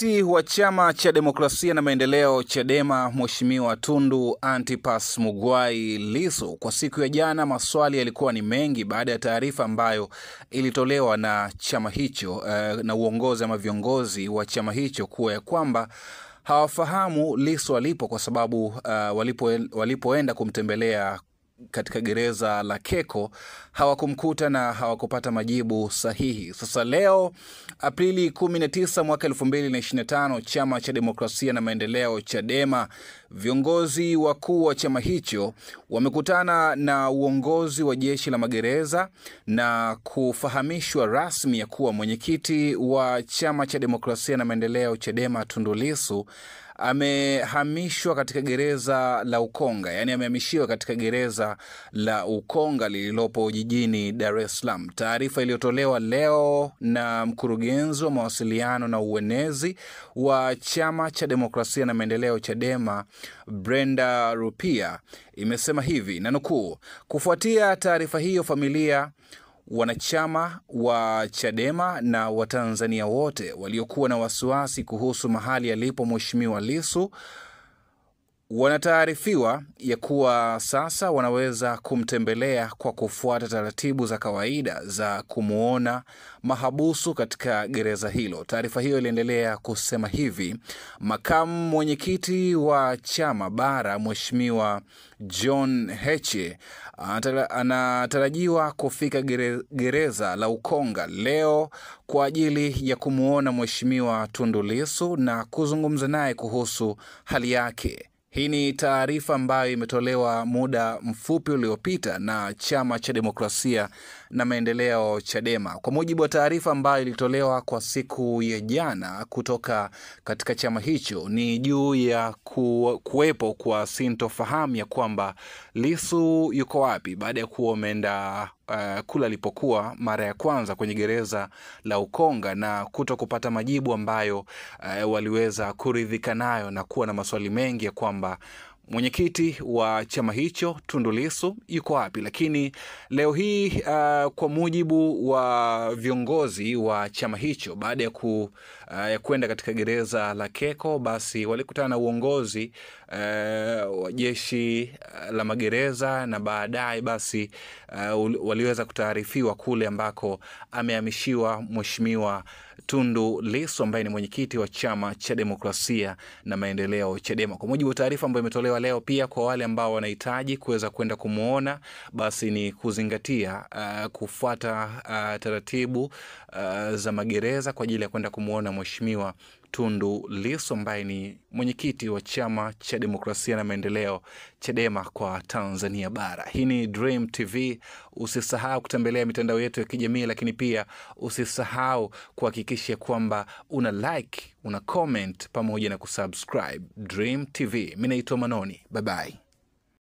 Mwenyekiti wa Chama cha Demokrasia na Maendeleo Chadema, Mheshimiwa Tundu Antipas Mugwai Lissu, kwa siku ya jana maswali yalikuwa ni mengi baada ya taarifa ambayo ilitolewa na chama hicho na uongozi ama viongozi wa chama hicho kuwa ya kwamba hawafahamu Lissu alipo kwa sababu walipoenda kumtembelea katika gereza la Keko hawakumkuta na hawakupata majibu sahihi. Sasa leo Aprili 19 mwaka 2025, Chama cha Demokrasia na Maendeleo Chadema, viongozi wakuu wa chama hicho wamekutana na uongozi wa jeshi la magereza na kufahamishwa rasmi ya kuwa mwenyekiti wa Chama cha Demokrasia na Maendeleo Chadema Tundu Lissu amehamishwa katika gereza la Ukonga, yani amehamishiwa katika gereza la Ukonga lililopo jijini Dar es Salaam. Taarifa iliyotolewa leo na mkurugenzi wa mawasiliano na uenezi wa Chama cha Demokrasia na Maendeleo Chadema, Brenda Rupia, imesema hivi na nukuu: kufuatia taarifa hiyo, familia, wanachama wa Chadema na Watanzania wote waliokuwa na wasiwasi kuhusu mahali alipo Mheshimiwa Lissu wanataarifiwa ya kuwa sasa wanaweza kumtembelea kwa kufuata taratibu za kawaida za kumuona mahabusu katika gereza hilo. Taarifa hiyo iliendelea kusema hivi: makamu mwenyekiti wa chama bara Mheshimiwa John Heche anatarajiwa kufika gereza la Ukonga leo kwa ajili ya kumuona Mheshimiwa Tundu Lissu na kuzungumza naye kuhusu hali yake. Hii ni taarifa ambayo imetolewa muda mfupi uliopita na Chama cha Demokrasia na Maendeleo Chadema. Kwa mujibu wa taarifa ambayo ilitolewa kwa siku ya jana kutoka katika chama hicho, ni juu ya kuwepo kwa sintofahamu ya kwamba Lissu yuko wapi baada ya kuwa ameenda kula alipokuwa mara ya kwanza kwenye gereza la Ukonga na kutokupata majibu ambayo waliweza kuridhika nayo na kuwa na maswali mengi ya kwamba mwenyekiti wa chama hicho Tundu Lissu yuko wapi. Lakini leo hii kwa mujibu wa viongozi wa chama hicho, baada ya kwenda katika gereza la Keko, basi walikutana na uongozi wa jeshi la magereza na baadaye basi waliweza kutaarifiwa kule ambako amehamishiwa Mheshimiwa Tundu Lissu ambaye ni mwenyekiti wa Chama cha Demokrasia na Maendeleo Chadema. Kwa mujibu wa taarifa ambayo imetolewa leo, pia kwa wale ambao wanahitaji kuweza kwenda kumuona, basi ni kuzingatia kufuata taratibu za magereza kwa ajili ya kwenda kumuona Mheshimiwa Tundu Lissu ambaye ni mwenyekiti wa Chama cha Demokrasia na Maendeleo Chadema kwa Tanzania bara. Hii ni Dream TV. Usisahau kutembelea mitandao yetu ya kijamii, lakini pia usisahau kuhakikisha kwamba una like, una comment pamoja na kusubscribe Dream TV. Mimi naitwa Manoni. Bye bye.